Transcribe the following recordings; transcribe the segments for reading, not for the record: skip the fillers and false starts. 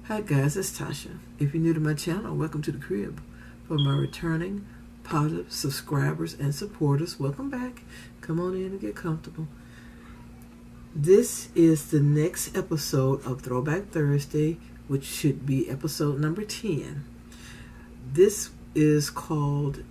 Hi guys, it's Tasha. If you're new to my channel, welcome to the crib. For my returning positive subscribers and supporters, welcome back. Come on in and get comfortable. This is the next episode of Throwback Thursday, which should be episode number 10. This is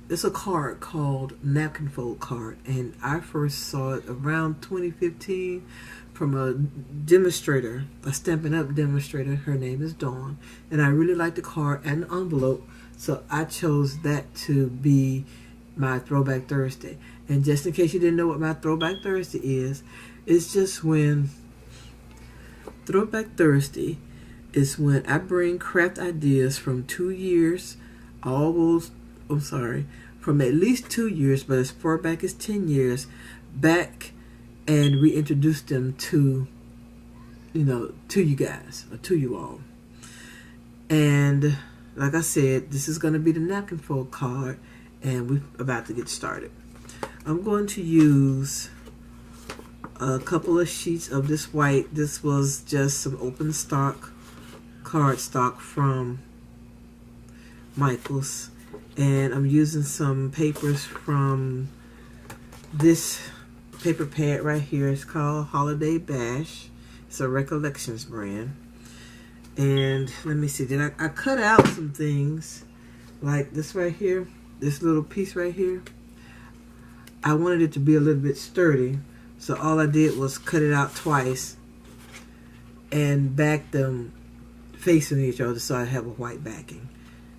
it's a card called Napkin Fold card, and I first saw it around 2015 from a demonstrator, a StampinUp Demonstrator. Her name is Dawn, and I really like the card and the envelope, so I chose that to be my Throwback Thursday. And just in case you didn't know what my Throwback Thursday is, it's just when Throwback Thursday is when I bring craft ideas from 2 years, from at least 2 years, but as far back as 10 years back, and reintroduce them to you guys, or to you all. And like I said, this is going to be the Napkin Fold card, and we're about to get started. I'm going to use a couple of sheets of this white. This was just some open stock card stock from Michael's, and I'm using some papers from this paper pad right here. It's called Holiday Bash. It's a Recollections brand. And let me see, I cut out some things like this right here, this little piece right here. I wanted it to be a little bit sturdy, so all I did was cut it out twice and back them facing each other so I have a white backing.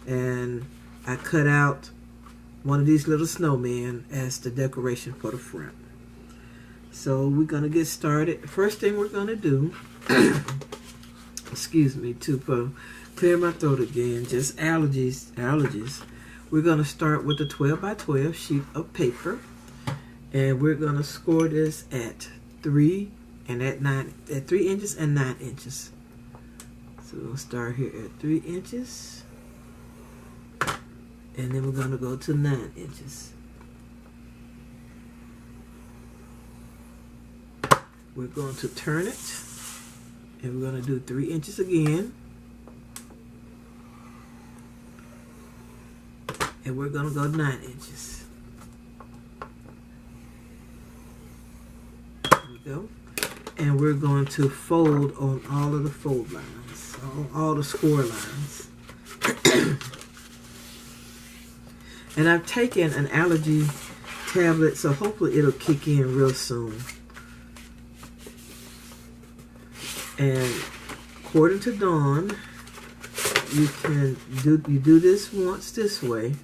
And I cut out one of these little snowmen as the decoration for the front. So we're going to get started. First thing we're going to do, excuse me, to clear my throat again, just allergies. We're going to start with a 12 by 12 sheet of paper. And we're going to score this at 3 inches and 9 inches. So we'll start here at 3 inches. And then we're going to go to 9 inches. We're going to turn it, and we're going to do 3 inches again. And we're going to go 9 inches. There we go. And we're going to fold on all of the fold lines, all the score lines. And I've taken an allergy tablet, so hopefully it'll kick in real soon. And according to Dawn, you do this once this way,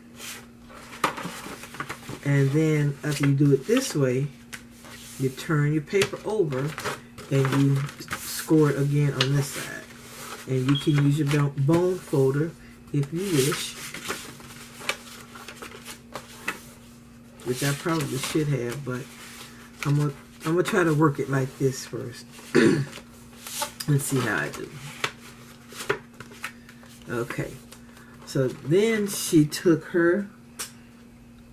and then after you do it this way, you turn your paper over and you score it again on this side. And you can use your bone folder if you wish, which I probably should have, but I'm gonna try to work it like this first. Let's see how I do. Okay, so then she took her,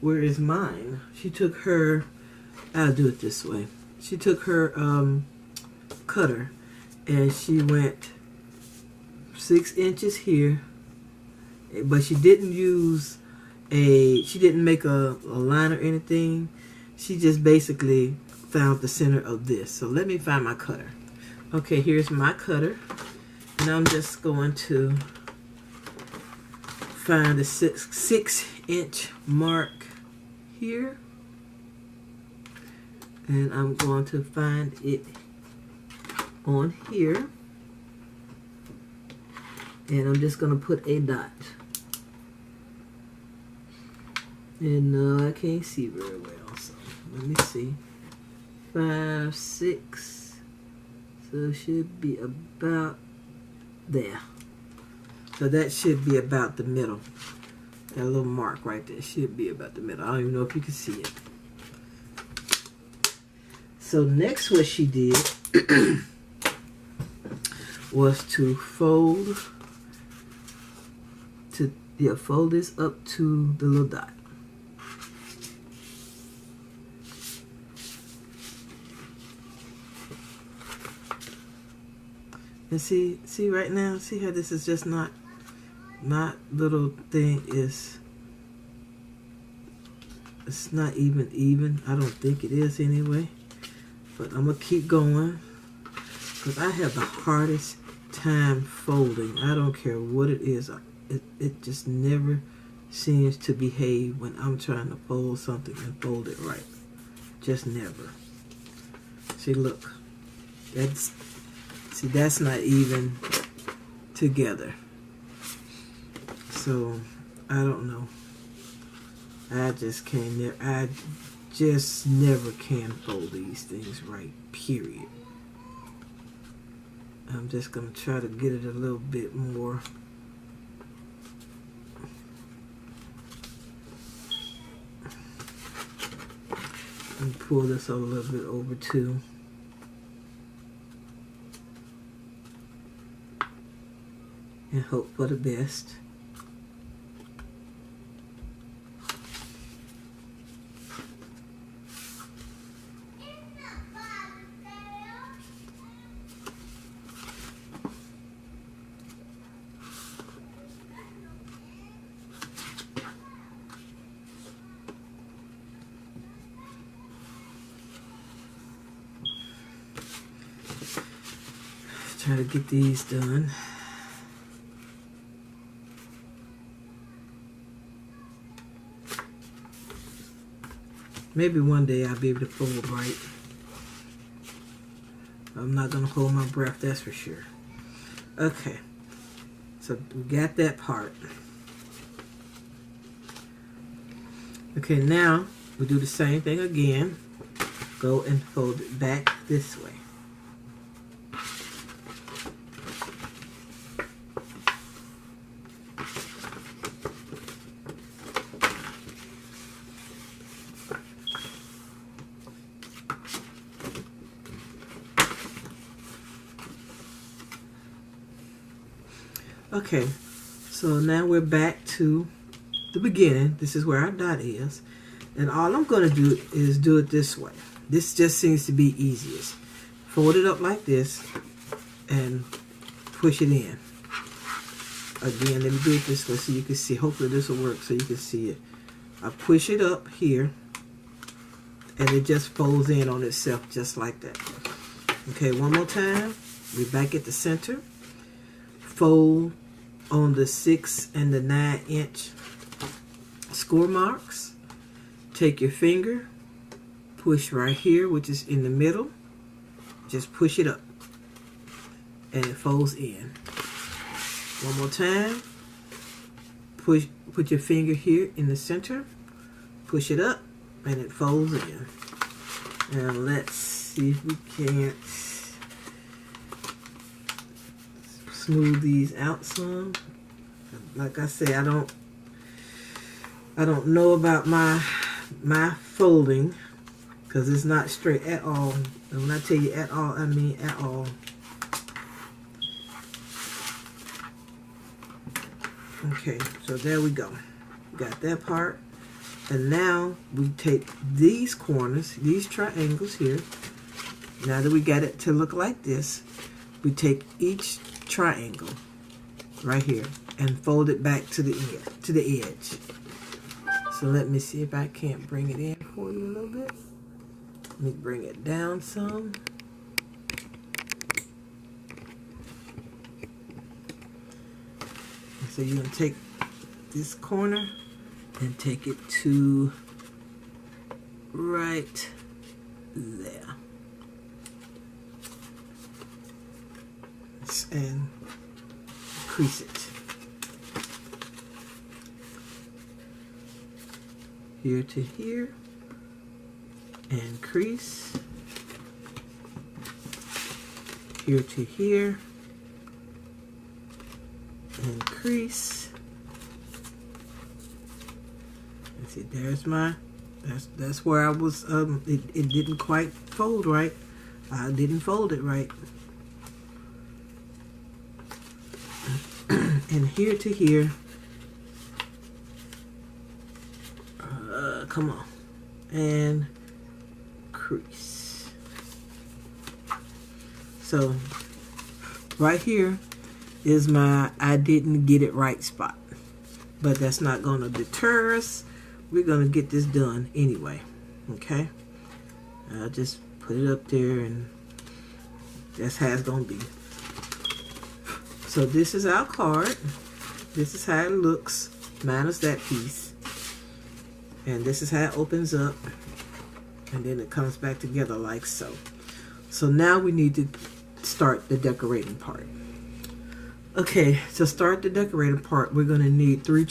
where is mine? She took her, I'll do it this way. She took her cutter, and she went 6 inches here, but she didn't make a line or anything. She just basically found the center of this. So let me find my cutter. Okay, here's my cutter, and I'm just going to find the 6 inch mark here, and I'm going to find it on here, and I'm just going to put a dot. And no, I can't see very well, so let me see. 5, 6. So it should be about there. So that should be about the middle. That little mark right there should be about the middle. I don't even know if you can see it. So next what she did was to fold this up to the little dot. And see right now, see how this is just not little thing is, it's not even. I don't think it is anyway. But I'm gonna keep going because I have the hardest time folding. I don't care what it is. It just never seems to behave when I'm trying to fold something and fold it right. Just never. See, look. That's not even together. So I don't know. I just can't. I just never can fold these things right. Period. I'm just gonna try to get it a little bit more. And pull this a little bit over too. And hope for the best. Try to get these done. Maybe one day I'll be able to fold right. I'm not going to hold my breath, that's for sure. Okay, so we got that part. Okay, now we do the same thing again. Go and fold it back this way. Okay, so now we're back to the beginning. This is where our dot is. And all I'm going to do is do it this way. This just seems to be easiest. Fold it up like this and push it in. Again, let me do it this way so you can see. Hopefully this will work so you can see it. I push it up here and it just folds in on itself just like that. Okay, one more time. We're back at the center. Fold on the 6 and the 9 inch score marks. Take your finger, push right here, which is in the middle. Just push it up and it folds in. One more time. Put your finger here in the center, push it up, and it folds in. And let's see if we can't smooth these out some. Like I say, I don't know about my folding because it's not straight at all. And when I tell you at all, I mean at all. Okay, so there we go. Got that part. And now we take these corners, these triangles here. Now that we got it to look like this, we take each triangle right here and fold it back to the edge. So let me see if I can't bring it in for you a little bit. Let me bring it down some. So you're going to take this corner and take it to right there. And crease it. Here to here. And crease. Here to here. And crease. And see, there's my, that's where I was, it didn't quite fold right. I didn't fold it right. And here to here. Come on. And crease. So right here is my I didn't get it right spot. But that's not going to deter us. We're going to get this done anyway. Okay? I'll just put it up there, and that's how it's going to be. So this is our card. This is how it looks, minus that piece. And this is how it opens up. And then it comes back together like so. So now we need to start the decorating part. Okay, to start the decorating part, we're gonna need three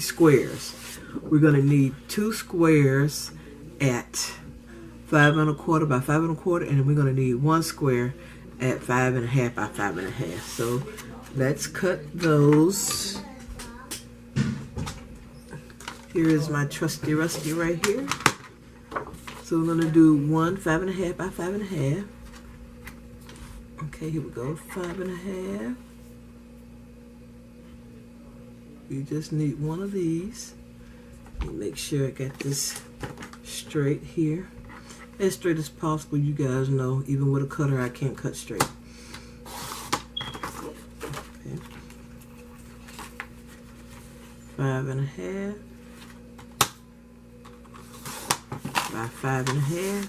squares. We're gonna need 2 squares at 5 1/4 by 5 1/4, and then we're gonna need 1 square at 5 1/2 by 5 1/2. So let's cut those. Here is my trusty rusty right here. So we're gonna do 1 5 1/2 by 5 1/2. Okay, here we go, 5 1/2. You just need one of these. Make sure I got this straight here. As straight as possible. You guys know, even with a cutter, I can't cut straight. Okay. 5 1/2 by 5 1/2.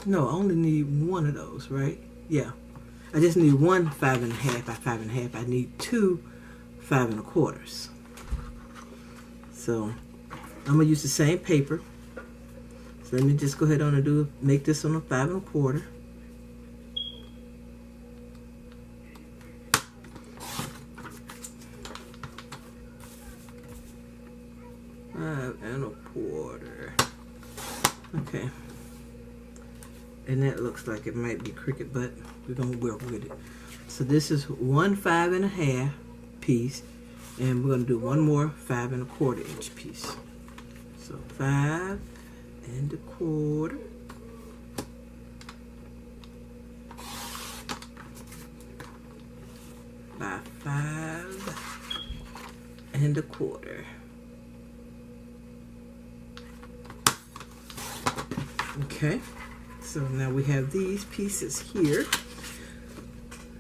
No, I only need one of those, right? Yeah. I just need 1 5 1/2 by 5 1/2. I need 2 5 1/4. So I'm gonna use the same paper. So let me just go ahead on and make this on a 5 1/4. Okay. And that looks like it might be crooked, but we're gonna work with it. So this is 1 5 1/2 piece, and we're gonna do one more 5 1/4 inch piece. So 5 1/4 by 5 1/4. Okay. So now we have these pieces here.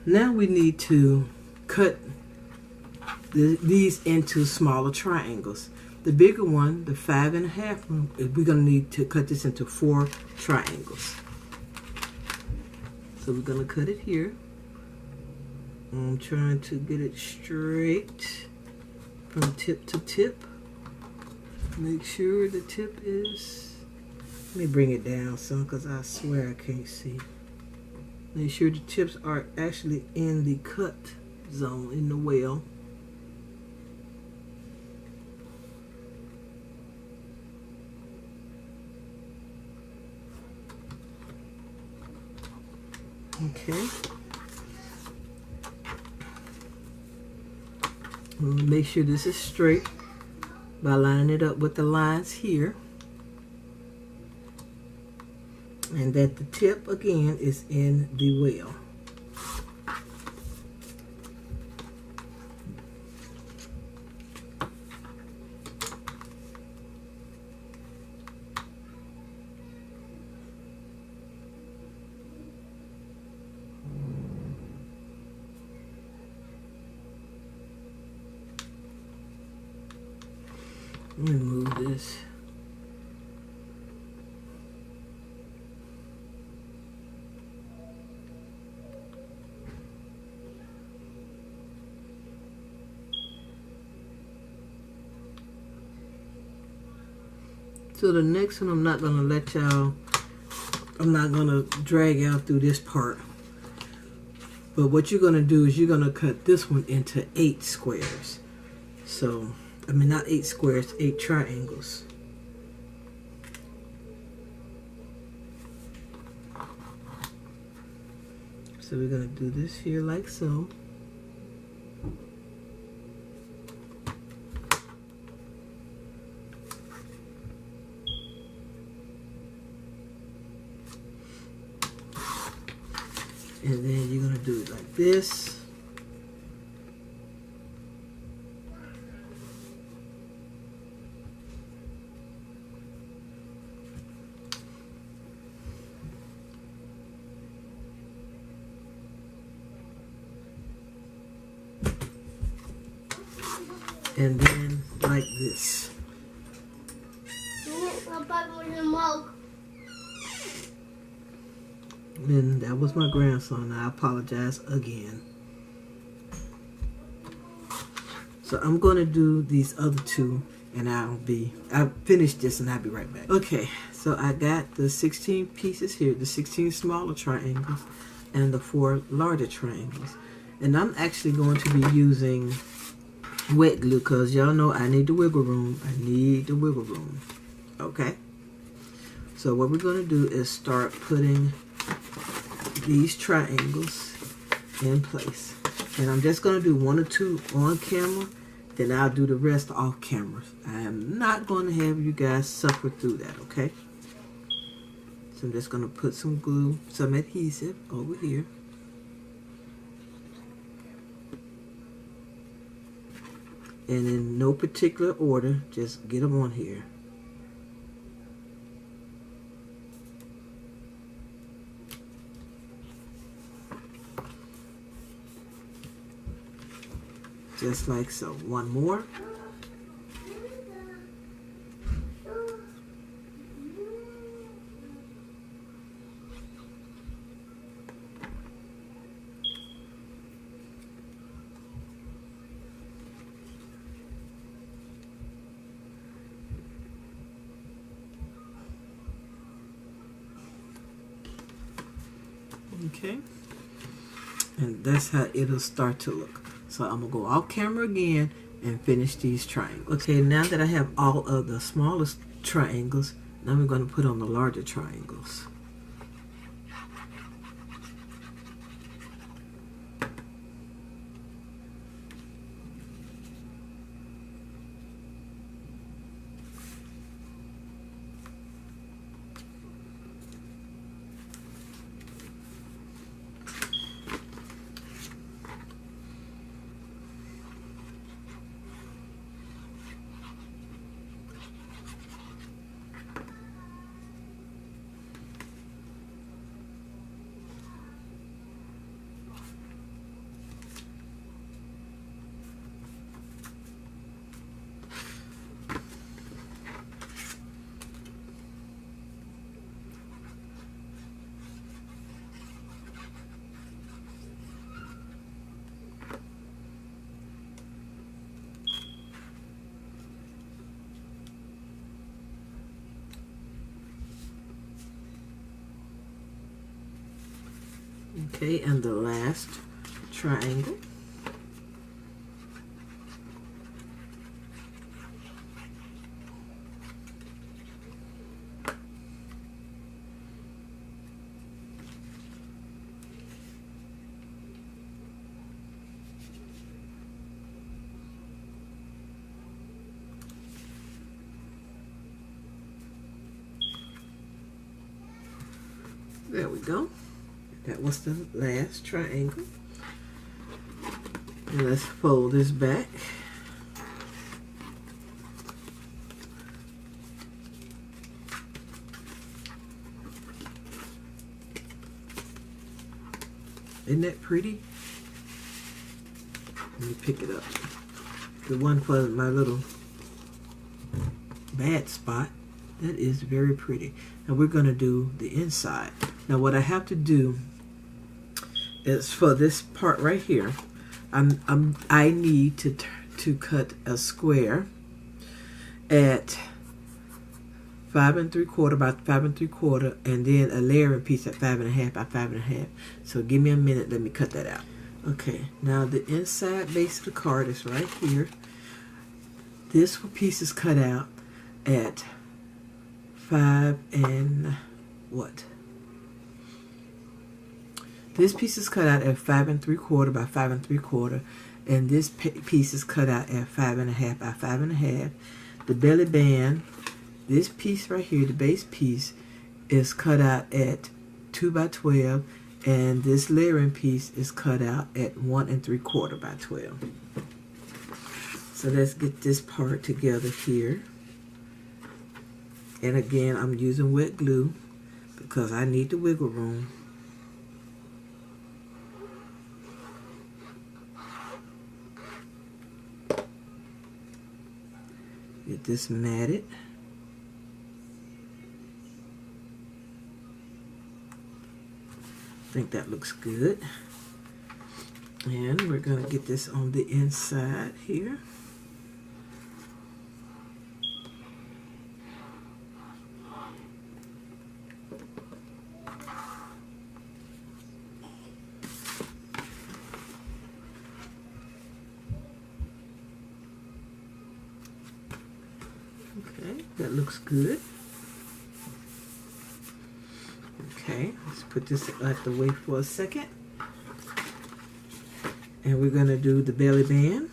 Now we need to cut these into smaller triangles. The bigger one, the 5 1/2 one, we're going to need to cut this into 4 triangles. So we're going to cut it here. I'm trying to get it straight from tip to tip. Make sure the tip is... Let me bring it down some, because I swear I can't see. Make sure the tips are actually in the cut zone, in the well. Okay. Make sure this is straight by lining it up with the lines here. And that the tip, again, is in the well. Let me move this. So the next one, I'm not going to let y'all, I'm not going to drag out through this part. But what you're going to do is you're going to cut this one into 8 squares. So, I mean, not 8 squares, 8 triangles. So we're going to do this here like so. And then you're going to do it like this. And then like this. And that was my grandson. I apologize again. So I'm going to do these other two, and I'll finish this and I'll be right back. Okay, so I got the 16 pieces here, the 16 smaller triangles and the 4 larger triangles. And I'm actually going to be using wet glue because y'all know I need the wiggle room. I need the wiggle room. Okay? So what we're going to do is start putting these triangles in place. And I'm just going to do 1 or 2 on camera. Then I'll do the rest off camera. I am not going to have you guys suffer through that, okay? So I'm just going to put some glue, some adhesive over here. And in no particular order, just get them on here. Just like so. One more. Okay. And that's how it'll start to look. So I'm going to go off camera again and finish these triangles. Okay, now that I have all of the smallest triangles, now we're going to put on the larger triangles. Okay, and the last triangle. There we go. That was the last triangle. And let's fold this back. Isn't that pretty? Let me pick it up. The one for my little bad spot. That is very pretty. Now we're going to do the inside. Now what I have to do is for this part right here, I need to cut a square at 5 3/4 by 5 3/4, and then a layering piece at 5 1/2 by 5 1/2. So give me a minute. Let me cut that out. Okay. Now the inside base of the card is right here. This piece is cut out at 5 and what? This piece is cut out at 5 3/4 by 5 3/4, and this piece is cut out at 5 1/2 by 5 1/2. The belly band, this piece right here, the base piece, is cut out at 2 by 12, and this layering piece is cut out at 1 3/4 by 12. So let's get this part together here. And again, I'm using wet glue because I need the wiggle room. Get this matted. I think that looks good. And we're going to get this on the inside here. Okay, that looks good. Okay, let's put this out the way for a second. And we're going to do the belly band.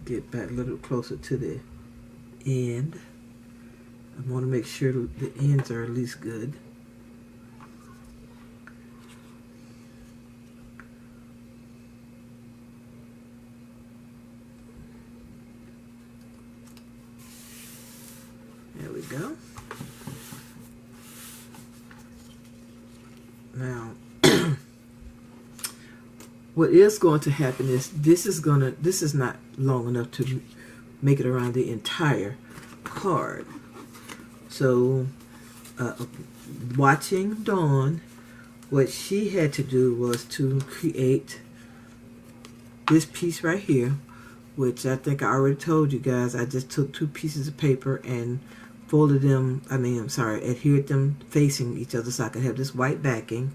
Get back a little closer to the end. I want to make sure the ends are at least good. There we go. Now, what is going to happen is this is not long enough to make it around the entire card. So, watching Dawn, what she had to do was to create this piece right here, which I think I already told you guys. I just took 2 pieces of paper and folded them, adhered them facing each other so I could have this white backing.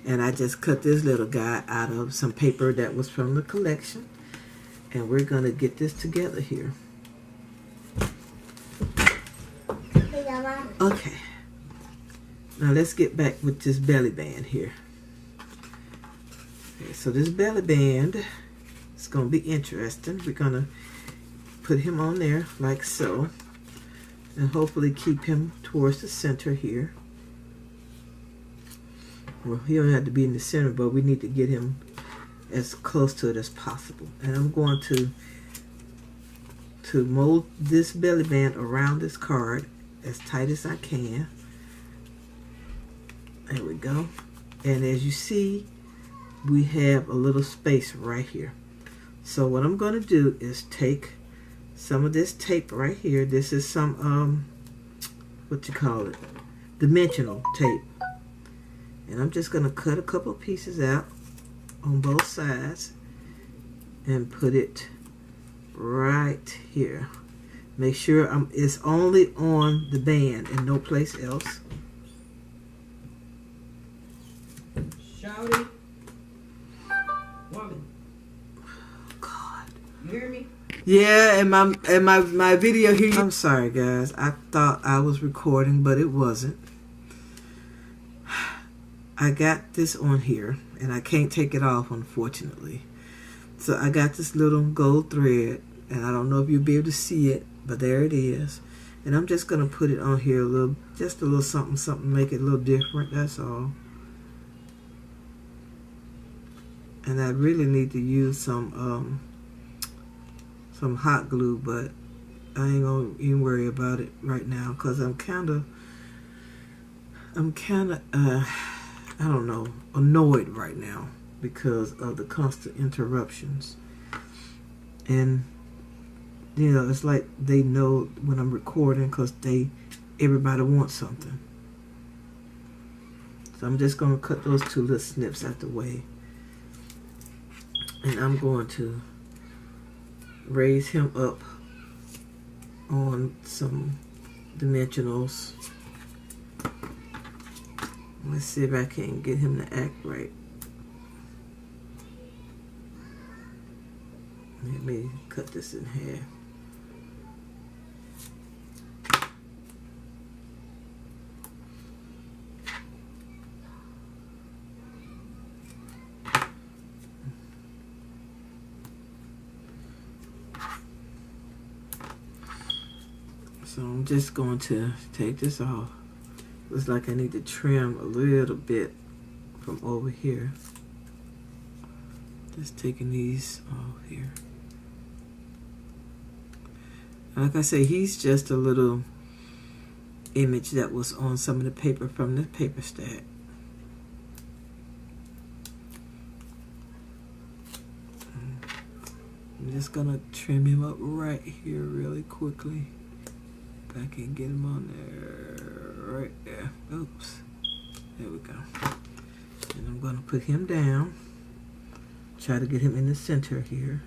And I just cut this little guy out of some paper that was from the collection. And we're going to get this together here. Okay. Now let's get back with this belly band here. Okay, so this belly band is going to be interesting. We're going to put him on there like so. And hopefully keep him towards the center here. Well, he don't have to be in the center, but we need to get him as close to it as possible. And I'm going to mold this belly band around this card as tight as I can. There we go. And as you see, we have a little space right here. So what I'm going to do is take some of this tape right here. This is some dimensional tape. And I'm just going to cut a couple pieces out on both sides and put it right here. Make sure it's only on the band and no place else. Shouty. Woman. God. You hear me? Yeah, and my video here. I'm sorry guys. I thought I was recording, but it wasn't. I got this on here and I can't take it off, unfortunately. So I got this little gold thread, and I don't know if you'll be able to see it, but there it is. And I'm just gonna put it on here just a little something, make it a little different, that's all. And I really need to use some hot glue, but I ain't gonna even worry about it right now because I'm kinda I don't know, annoyed right now because of the constant interruptions. And you know, it's like they know when I'm recording because everybody wants something. So I'm just going to cut those 2 little snips out the way. And I'm going to raise him up on some dimensionals. Let's see if I can get him to act right. Let me cut this in half. So I'm just going to take this off. Looks like I need to trim a little bit from over here. Just taking these off here. Like I say, he's just a little image that was on some of the paper from the paper stack. I'm just gonna trim him up right here really quickly. If I can get him on there, right there. Oops. There we go. And I'm gonna put him down. Try to get him in the center here.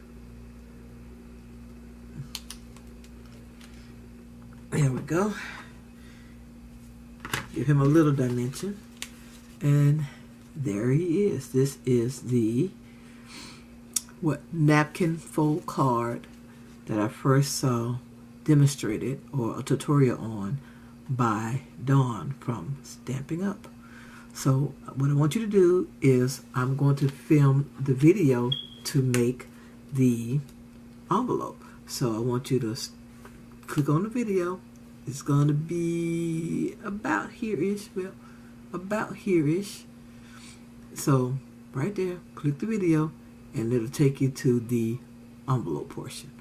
There we go. Give him a little dimension. And there he is. This is the napkin fold card that I first saw demonstrated, or a tutorial on, by Dawn from Stampin' Up. So what I want you to do is I'm going to film the video to make the envelope. So I want you to click on the video. It's going to be about here-ish. Well, about here-ish. So right there, click the video, and it'll take you to the envelope portion.